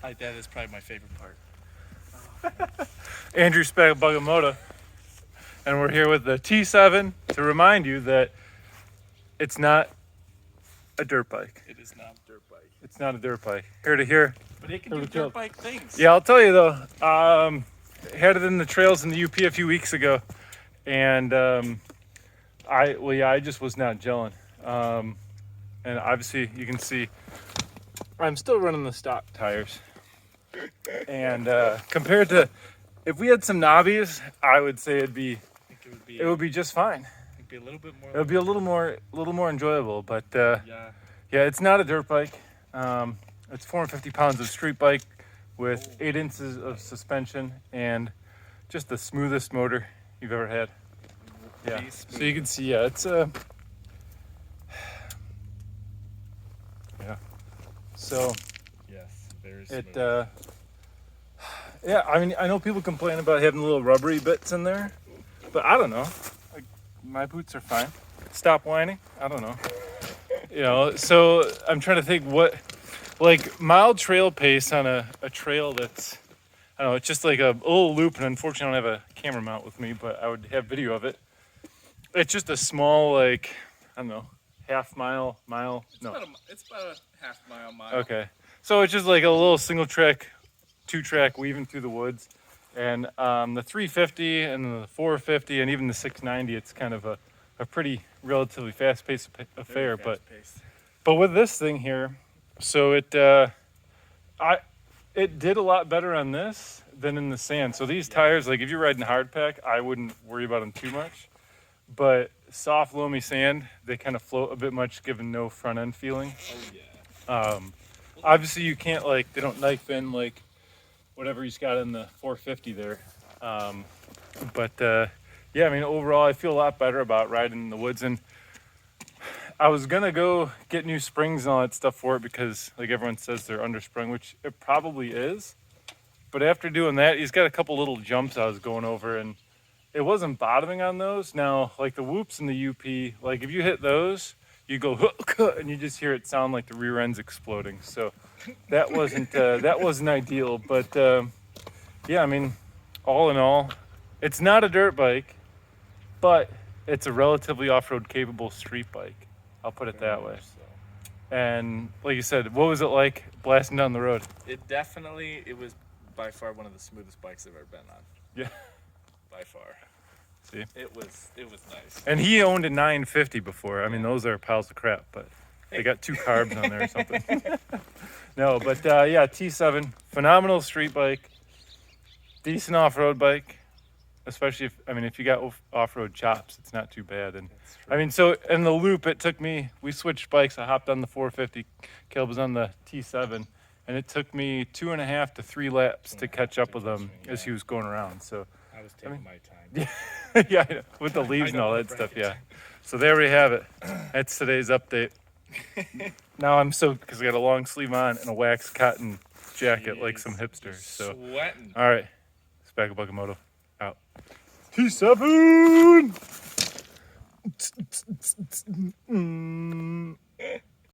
That is probably my favorite part. Andrew Spagamoto, and we're here with the T7 to remind you that it's not a dirt bike. It is not a dirt bike. It's not a dirt bike. Here to hear. But it can do dirt bike things. Yeah, I'll tell you though. Had it in the trails in the UP a few weeks ago, and I just was not gelling. And obviously you can see I'm still running the stock tires. And compared to if we had some knobbies, I would say it would be just fine. It'd be a little bit more. It would be a little more enjoyable, but yeah, it's not a dirt bike. It's 450 pounds of street bike with 8 inches of suspension and just the smoothest motor you've ever had. Yeah, so you can see, yeah, it's yeah. So yes, very smooth. it yeah, I mean, I know people complain about having little rubbery bits in there, but I don't know. Like, my boots are fine. Stop whining. I don't know. You know, so I'm trying to think what, like, mild trail pace on a trail that's, I don't know, it's just like a little loop, and unfortunately I don't have a camera mount with me, but I would have video of it. It's just a small, like, I don't know, half mile. It's about a half mile. Okay. So it's just like a little single track, 2-track weaving through the woods. And the 350 and the 450 and even the 690, it's kind of a pretty relatively fast-paced affair. But with this thing here, so it did a lot better on this than in the sand. So these tires, like if you're riding hard pack, I wouldn't worry about them too much. But soft, loamy sand, they kind of float a bit much, given no front end feeling. Oh yeah. Obviously you can't, like, they don't knife in like whatever he's got in the 450 there. Yeah, I mean, overall I feel a lot better about riding in the woods, and I was gonna go get new springs and all that stuff for it because, like, everyone says they're undersprung, which it probably is. But after doing that, he's got a couple little jumps I was going over, and it wasn't bottoming on those. Now, like the whoops in the UP, like if you hit those, you go and you just hear it sound like the rear end's exploding. So that wasn't ideal. But yeah, I mean, all in all, it's not a dirt bike, but it's a relatively off-road capable street bike. I'll put it that way. And like you said, what was it like blasting down the road? It was by far one of the smoothest bikes I've ever been on. Yeah. By far. See? It was nice. And he owned a 950 before. I mean, those are piles of crap, but they got 2 carbs on there or something. No, but yeah, T7, phenomenal street bike, decent off-road bike, especially if you got off-road chops, it's not too bad. And I mean, so in the loop, we switched bikes. I hopped on the 450, Caleb was on the T7, and it took me 2.5 to 3 laps to catch up with him as he was going around. So I was taking my time. Yeah, yeah, I know, with the leaves and all that stuff, yeah. So there we have it. That's today's update. Now I'm soaked because I got a long sleeve on and a wax cotton jacket like some hipsters. So sweating. All right, Spagamoto out. T7.